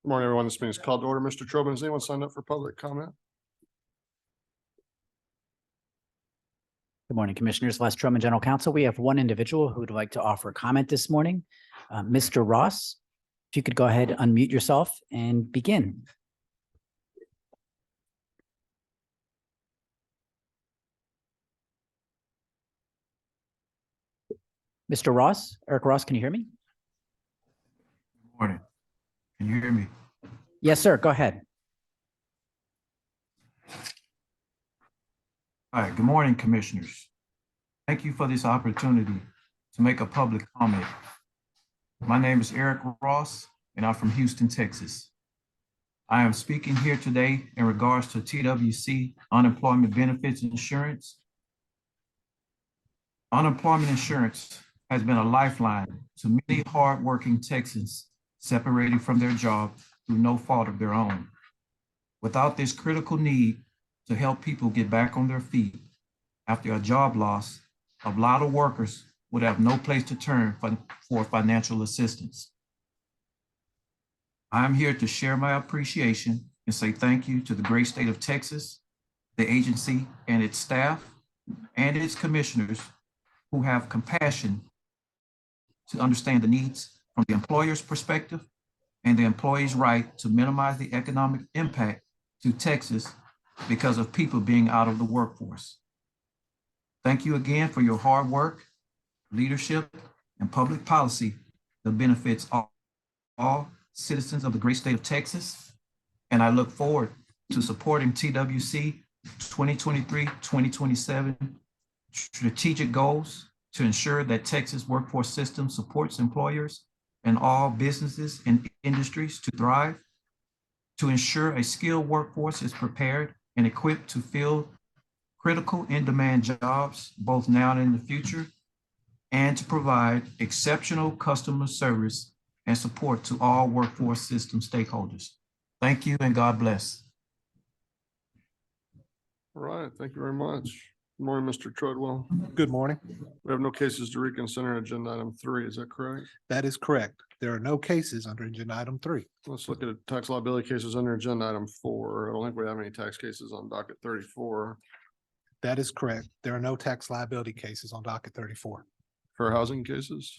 Good morning, everyone. This meeting is called to order. Mr. Trobin, has anyone signed up for public comment? Good morning, Commissioners. Les Truman, General Counsel. We have one individual who would like to offer a comment this morning. Mr. Ross, if you could go ahead, unmute yourself and begin. Mr. Ross, Eric Ross, can you hear me? Good morning. Can you hear me? Yes, sir. Go ahead. All right. Good morning, Commissioners. Thank you for this opportunity to make a public comment. My name is Eric Ross, and I'm from Houston, Texas. I am speaking here today in regards to TWC unemployment benefits insurance. Unemployment insurance has been a lifeline to many hardworking Texans separated from their job through no fault of their own. Without this critical need to help people get back on their feet after a job loss, a lot of workers would have no place to turn for financial assistance. I'm here to share my appreciation and say thank you to the great state of Texas, the agency and its staff, and its commissioners who have compassion to understand the needs from the employer's perspective and the employee's right to minimize the economic impact to Texas because of people being out of the workforce. Thank you again for your hard work, leadership, and public policy that benefits all citizens of the great state of Texas. And I look forward to supporting TWC 2023-2027 strategic goals to ensure that Texas workforce system supports employers and all businesses and industries to thrive, to ensure a skilled workforce is prepared and equipped to fill critical in-demand jobs, both now and in the future, and to provide exceptional customer service and support to all workforce system stakeholders. Thank you and God bless. All right, thank you very much. Good morning, Mr. Treadwell. Good morning. We have no cases to reconsider agenda item 3. Is that correct? That is correct. There are no cases under agenda item 3. Let's look at tax liability cases under agenda item 4. I don't think we have any tax cases on docket 34. That is correct. There are no tax liability cases on docket 34. Fair housing cases.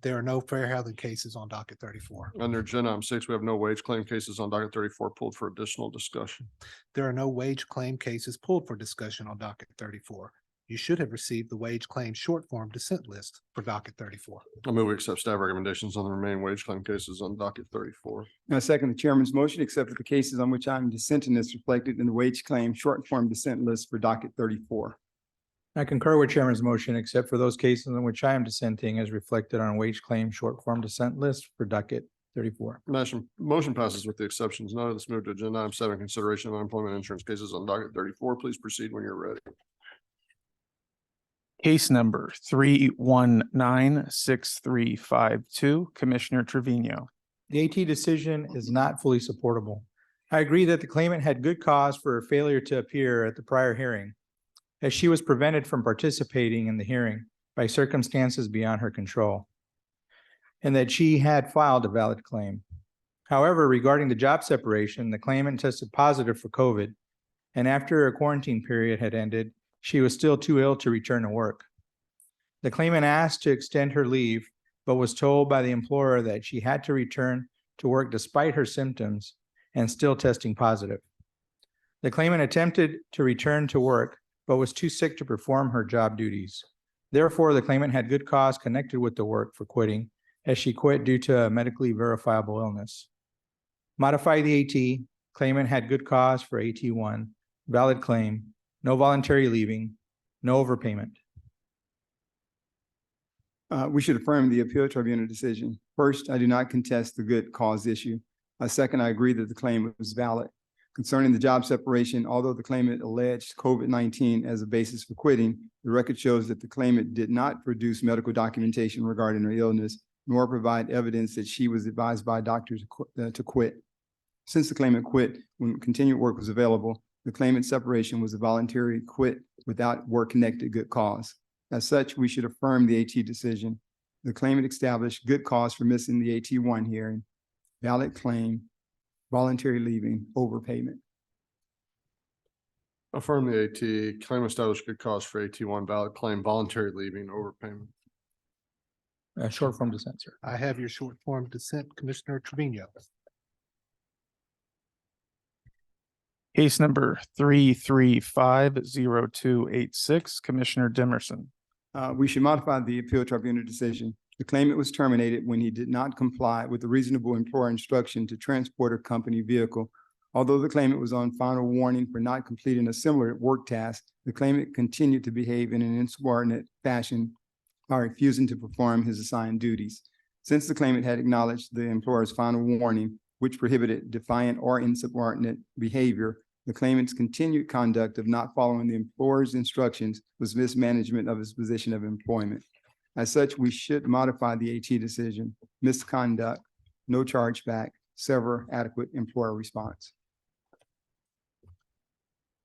There are no fair housing cases on docket 34. Under agenda item 6, we have no wage claim cases on docket 34 pulled for additional discussion. There are no wage claim cases pulled for discussion on docket 34. You should have received the wage claim short form dissent list for docket 34. I move we accept staff recommendations on the remaining wage claim cases on docket 34. I second the chairman's motion, except for the cases on which I'm dissenting is reflected in the wage claim short form dissent list for docket 34. I concur with Chairman's motion, except for those cases in which I am dissenting as reflected on wage claim short form dissent list for docket 34. Motion passes with the exceptions noted. Let's move to agenda item 7, consideration of unemployment insurance cases on docket 34. Please proceed when you're ready. Case number 3196352, Commissioner Trevino. The AT decision is not fully supportable. I agree that the claimant had good cause for her failure to appear at the prior hearing, as she was prevented from participating in the hearing by circumstances beyond her control, and that she had filed a valid claim. However, regarding the job separation, the claimant tested positive for COVID, and after a quarantine period had ended, she was still too ill to return to work. The claimant asked to extend her leave, but was told by the employer that she had to return to work despite her symptoms and still testing positive. The claimant attempted to return to work, but was too sick to perform her job duties. Therefore, the claimant had good cause connected with the work for quitting, as she quit due to a medically verifiable illness. Modify the AT, claimant had good cause for AT1, valid claim, no voluntary leaving, no overpayment. We should affirm the appeal tribunal decision. First, I do not contest the good cause issue. Second, I agree that the claim was valid. Concerning the job separation, although the claimant alleged COVID-19 as a basis for quitting, the record shows that the claimant did not produce medical documentation regarding her illness, nor provide evidence that she was advised by doctors to quit. Since the claimant quit when continued work was available, the claimant's separation was a voluntary quit without work-connected good cause. As such, we should affirm the AT decision. The claimant established good cause for missing the AT1 hearing, valid claim, voluntary leaving, overpayment. Affirm the AT, claim established good cause for AT1 valid claim, voluntary leaving, overpayment. Short form dissent, sir. I have your short form dissent, Commissioner Trevino. Case number 3350286, Commissioner Dimerson. We should modify the appeal tribunal decision. The claimant was terminated when he did not comply with the reasonable employer instruction to transport a company vehicle. Although the claimant was on final warning for not completing a similar work task, the claimant continued to behave in an insubordinate fashion by refusing to perform his assigned duties. Since the claimant had acknowledged the employer's final warning, which prohibited defiant or insubordinate behavior, the claimant's continued conduct of not following the employer's instructions was mismanagement of his position of employment. As such, we should modify the AT decision, misconduct, no chargeback, sever adequate employer response.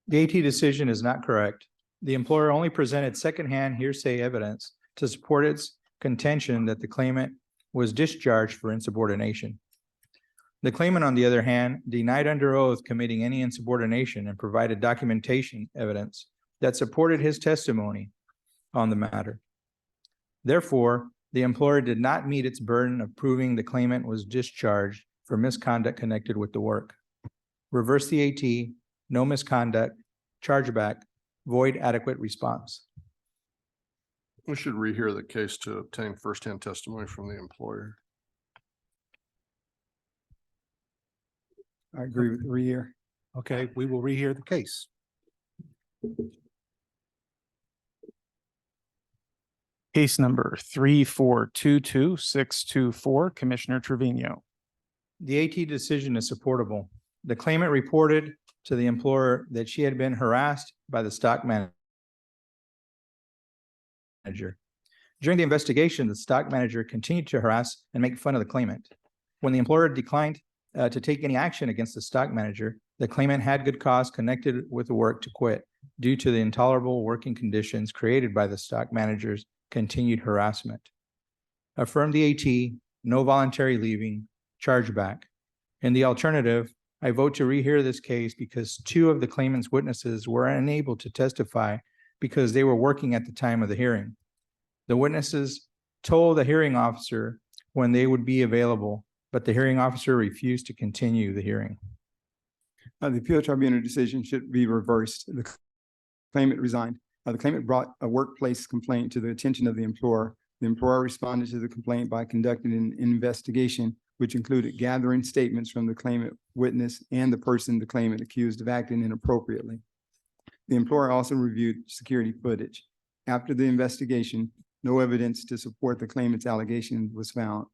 The AT decision is not correct. The employer only presented secondhand hearsay evidence to support its contention that the claimant was discharged for insubordination. The claimant, on the other hand, denied under oath committing any insubordination and provided documentation evidence that supported his testimony on the matter. Therefore, the employer did not meet its burden of proving the claimant was discharged for misconduct connected with the work. Reverse the AT, no misconduct, chargeback, void adequate response. We should rehear the case to obtain firsthand testimony from the employer. I agree with the rehear. Okay, we will rehear the case. Case number 3422624, Commissioner Trevino. The AT decision is supportable. The claimant reported to the employer that she had been harassed by the stock manager. During the investigation, the stock manager continued to harass and make fun of the claimant. When the employer declined to take any action against the stock manager, the claimant had good cause connected with the work to quit due to the intolerable working conditions created by the stock manager's continued harassment. Affirm the AT, no voluntary leaving, chargeback. In the alternative, I vote to rehear this case because two of the claimant's witnesses were unable to testify because they were working at the time of the hearing. The witnesses told the hearing officer when they would be available, but the hearing officer refused to continue the hearing. The appeal tribunal decision should be reversed. The claimant resigned. The claimant brought a workplace complaint to the attention of the employer. The employer responded to the complaint by conducting an investigation, which included gathering statements from the claimant witness and the person the claimant accused of acting inappropriately. The employer also reviewed security footage. After the investigation, no evidence to support the claimant's allegation was found.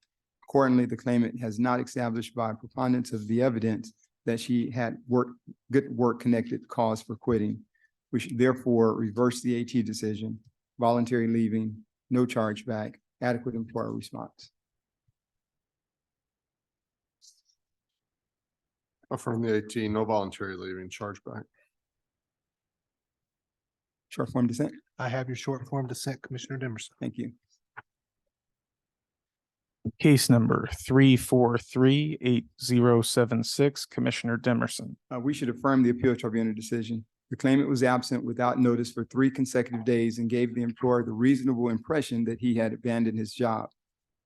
Accordingly, the claimant has not established by preponderance of the evidence that she had good work-connected cause for quitting. We should therefore reverse the AT decision, voluntary leaving, no chargeback, adequate employer response. Affirm the AT, no voluntary leaving, chargeback. Short form dissent. I have your short form dissent, Commissioner Dimerson. Thank you. Case number 3438076, Commissioner Dimerson. We should affirm the appeal tribunal decision. The claimant was absent without notice for 3 consecutive days and gave the employer the reasonable impression that he had abandoned his job.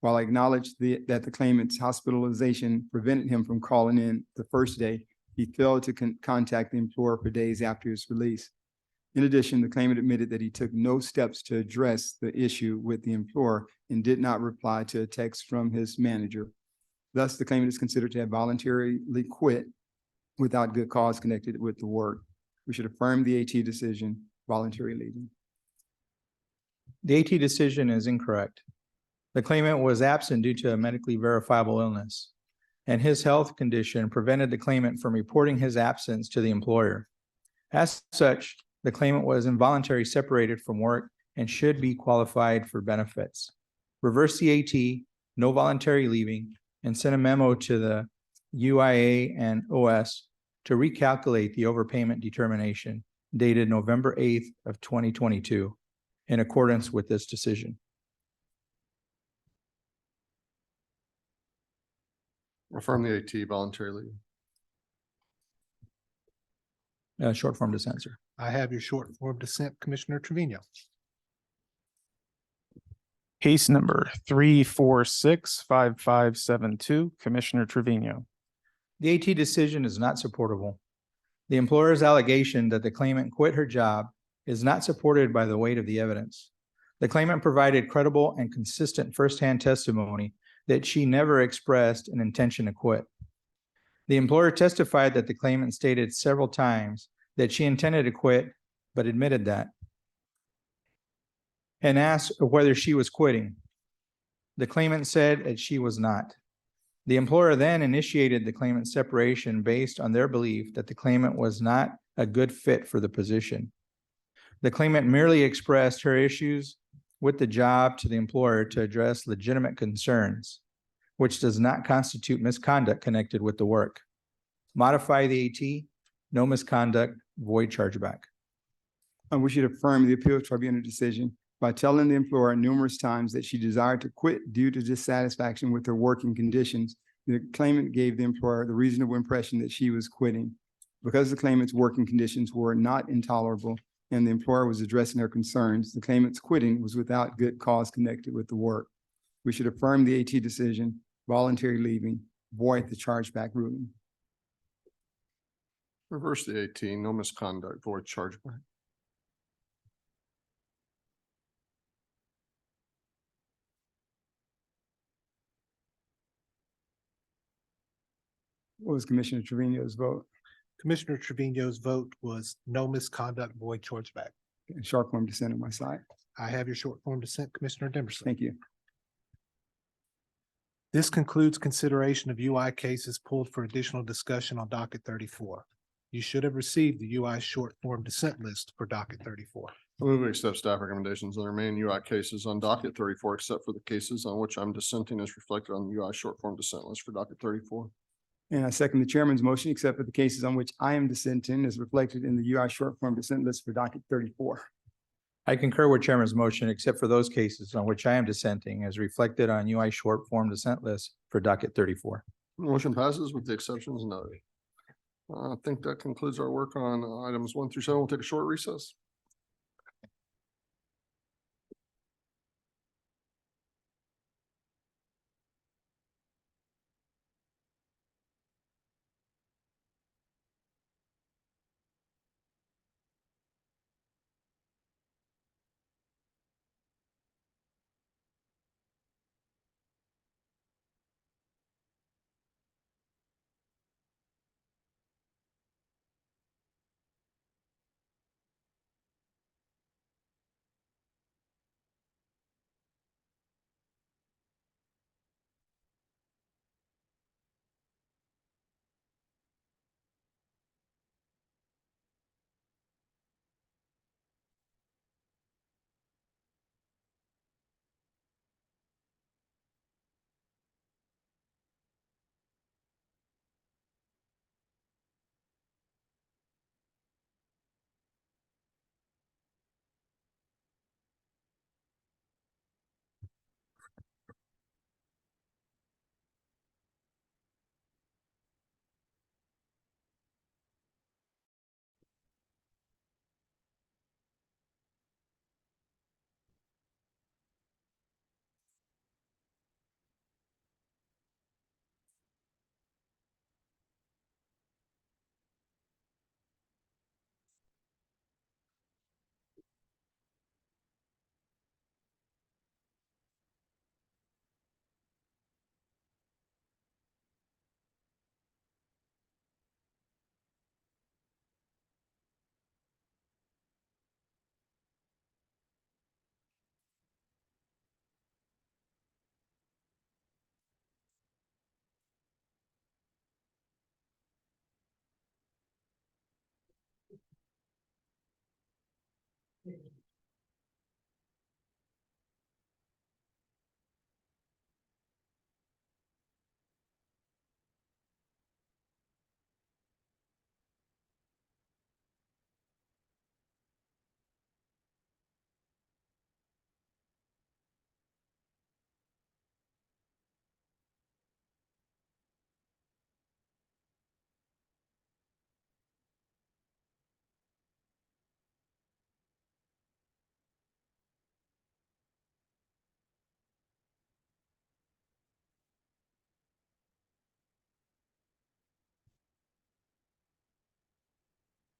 While I acknowledge that the claimant's hospitalization prevented him from calling in the first day, he failed to contact the employer for days after his release. In addition, the claimant admitted that he took no steps to address the issue with the employer and did not reply to a text from his manager. Thus, the claimant is considered to have voluntarily quit without good cause connected with the work. We should affirm the AT decision, voluntary leaving. The AT decision is incorrect. The claimant was absent due to a medically verifiable illness, and his health condition prevented the claimant from reporting his absence to the employer. As such, the claimant was involuntarily separated from work and should be qualified for benefits. Reverse the AT, no voluntary leaving, and send a memo to the UIA and OS to recalculate the overpayment determination dated November 8th of 2022 in accordance with this decision. Affirm the AT, voluntary leaving. short form dissent, sir. I have your short form dissent, Commissioner Trevino. Case number 3465572, Commissioner Trevino. The AT decision is not supportable. The employer's allegation that the claimant quit her job is not supported by the weight of the evidence. The claimant provided credible and consistent firsthand testimony that she never expressed an intention to quit. The employer testified that the claimant stated several times that she intended to quit, but admitted that, and asked whether she was quitting. The claimant said that she was not. The employer then initiated the claimant's separation based on their belief that the claimant was not a good fit for the position. The claimant merely expressed her issues with the job to the employer to address legitimate concerns, which does not constitute misconduct connected with the work. Modify the AT, no misconduct, void chargeback. I wish you to affirm the appeal tribunal decision by telling the employer numerous times that she desired to quit due to dissatisfaction with her working conditions. The claimant gave the employer the reasonable impression that she was quitting. Because the claimant's working conditions were not intolerable and the employer was addressing her concerns, the claimant's quitting was without good cause connected with the work. We should affirm the AT decision, voluntary leaving, void the chargeback ruling. Reverse the 18, no misconduct, void chargeback. What was Commissioner Trevino's vote? Commissioner Trevino's vote was no misconduct, void chargeback. Short form dissent on my side. I have your short form dissent, Commissioner Demerson. Thank you. This concludes consideration of UI cases pulled for additional discussion on docket 34. You should have received the UI short form dissent list for docket 34. I move we accept staff recommendations on the remaining UI cases on docket 34, except for the cases on which I'm dissenting as reflected on the UI short form dissent list for docket 34. And I second the chairman's motion, except for the cases on which I am dissenting as reflected in the UI short form dissent list for docket 34. I concur with Chairman's motion, except for those cases on which I am dissenting as reflected on UI short form dissent list for docket 34. Motion passes with the exceptions noted. I think that concludes our work on items 1 through 7. We'll take a short recess.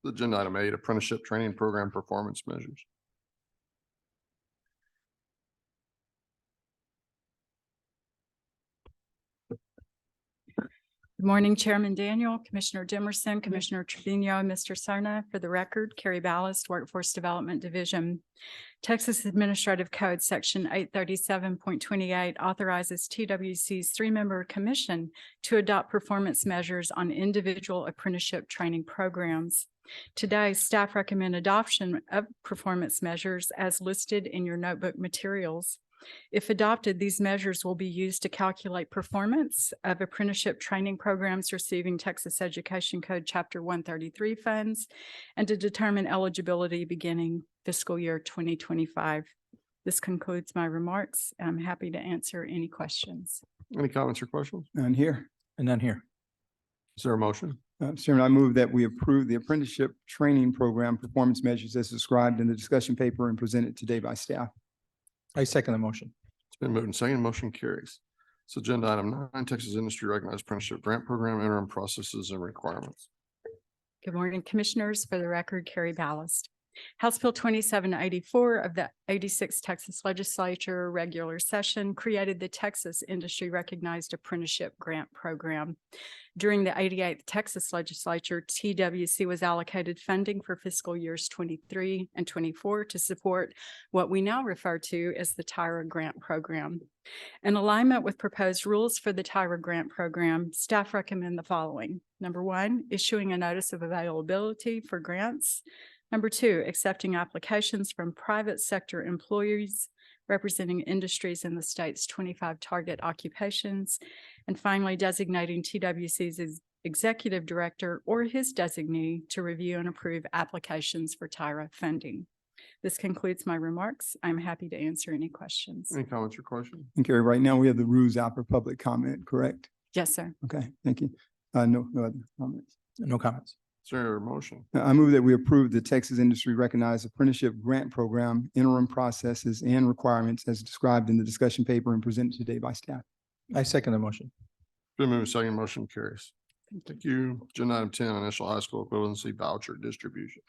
Agenda item 8, apprenticeship training program performance measures. Good morning, Chairman Daniel, Commissioner Dimerson, Commissioner Trevino, and Mr. Sarna. For the record, Carrie Ballast, Workforce Development Division. Texas Administrative Code, Section 837.28 authorizes TWC's three-member commission to adopt performance measures on individual apprenticeship training programs. Today, staff recommend adoption of performance measures as listed in your notebook materials. If adopted, these measures will be used to calculate performance of apprenticeship training programs receiving Texas Education Code Chapter 133 funds and to determine eligibility beginning fiscal year 2025. This concludes my remarks. I'm happy to answer any questions. Any comments or questions? None here. And none here. Is there a motion? Mr. Chairman, I move that we approve the apprenticeship training program performance measures as described in the discussion paper and presented today by staff. I second the motion. It's been moved and seconded. Motion carries. So agenda item 9, Texas Industry Recognized Apprenticeship Grant Program interim processes and requirements. Good morning, Commissioners. For the record, Carrie Ballast. House Bill 2784 of the 86th Texas Legislature regular session created the Texas Industry Recognized Apprenticeship Grant Program. During the 88th Texas Legislature, TWC was allocated funding for fiscal years 23 and 24 to support what we now refer to as the TIRA Grant Program. In alignment with proposed rules for the TIRA Grant Program, staff recommend the following. Number 1, issuing a notice of availability for grants. Number 2, accepting applications from private sector employees representing industries in the state's 25 target occupations. And finally, designating TWC's executive director or his designee to review and approve applications for TIRA funding. This concludes my remarks. I'm happy to answer any questions. Any comments or questions? And Carrie, right now we have the rules out for public comment, correct? Yes, sir. Okay, thank you. No other comments. No comments. Is there a motion? I move that we approve the Texas Industry Recognized Apprenticeship Grant Program interim processes and requirements as described in the discussion paper and presented today by staff. I second the motion. Been moved and seconded. Motion carries. Thank you. Agenda item 10, initial high school equivalency voucher distribution.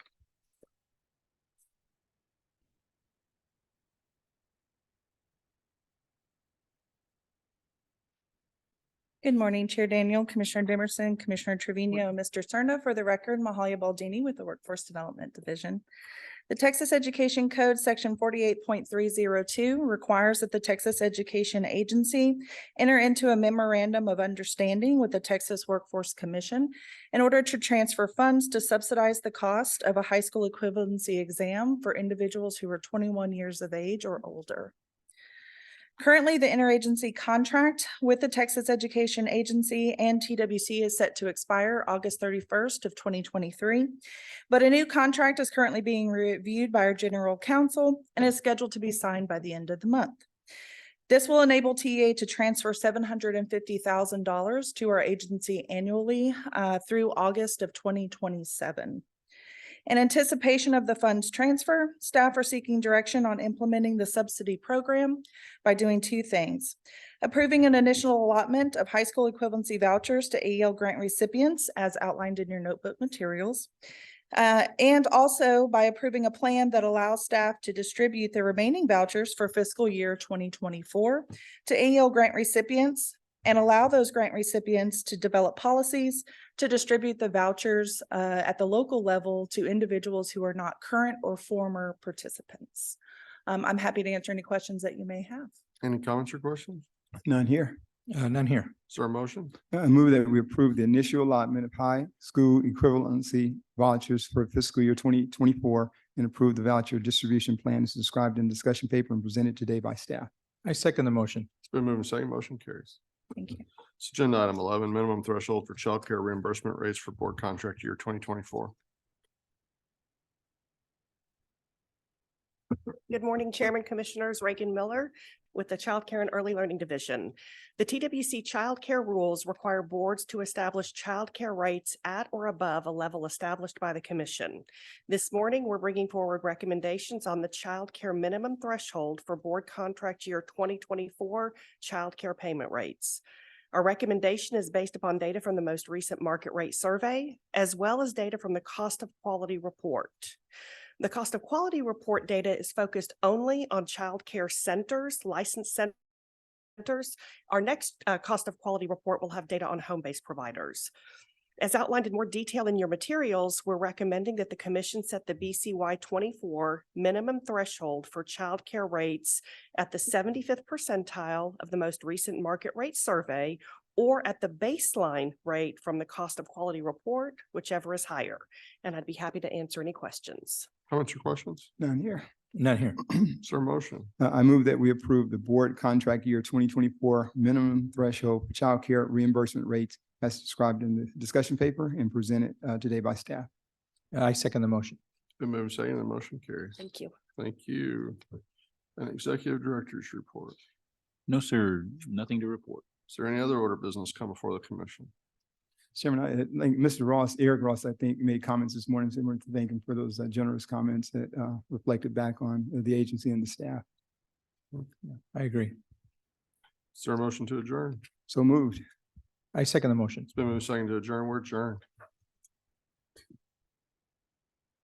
Good morning, Chair Daniel, Commissioner Dimerson, Commissioner Trevino, and Mr. Cerna. For the record, Mahalia Baldini with the Workforce Development Division. The Texas Education Code, Section 48.302, requires that the Texas Education Agency enter into a memorandum of understanding with the Texas Workforce Commission in order to transfer funds to subsidize the cost of a high school equivalency exam for individuals who are 21 years of age or older. Currently, the interagency contract with the Texas Education Agency and TWC is set to expire August 31st of 2023, but a new contract is currently being reviewed by our general counsel and is scheduled to be signed by the end of the month. This will enable TEA to transfer $750,000 to our agency annually through August of 2027. In anticipation of the funds transfer, staff are seeking direction on implementing the subsidy program by doing two things. Approving an initial allotment of high school equivalency vouchers to AEL grant recipients as outlined in your notebook materials. And also by approving a plan that allows staff to distribute the remaining vouchers for fiscal year 2024 to AEL grant recipients and allow those grant recipients to develop policies to distribute the vouchers at the local level to individuals who are not current or former participants. I'm happy to answer any questions that you may have. Any comments or questions? None here. None here. Is there a motion? I move that we approve the initial allotment of high school equivalency vouchers for fiscal year 2024 and approve the voucher distribution plan as described in the discussion paper and presented today by staff. I second the motion. It's been moved and seconded. Motion carries. Thank you. It's agenda item 11, minimum threshold for childcare reimbursement rates for board contract year 2024. Good morning, Chairman, Commissioners. Reagan Miller with the Child Care and Early Learning Division. The TWC Child Care rules require boards to establish child care rates at or above a level established by the Commission. This morning, we're bringing forward recommendations on the child care minimum threshold for board contract year 2024 child care payment rates. Our recommendation is based upon data from the most recent market rate survey, as well as data from the cost of quality report. The cost of quality report data is focused only on child care centers, licensed centers. Our next cost of quality report will have data on home-based providers. As outlined in more detail in your materials, we're recommending that the commission set the BCY 24 minimum threshold for child care rates at the 75th percentile of the most recent market rate survey, or at the baseline rate from the cost of quality report, whichever is higher. And I'd be happy to answer any questions. Comments or questions? None here. None here. Is there a motion? I move that we approve the board contract year 2024 minimum threshold for childcare reimbursement rates as described in the discussion paper and presented today by staff. I second the motion. It's been moved and seconded, the motion carries. Thank you. Thank you. An executive director's report. No, sir, nothing to report. Is there any other order of business come before the commission? Chairman, I think Mr. Ross, Eric Ross, I think made comments this morning. So I want to thank him for those generous comments that reflected back on the agency and the staff. I agree. Is there a motion to adjourn? So moved. I second the motion. It's been moved and seconded to adjourn. We're adjourned.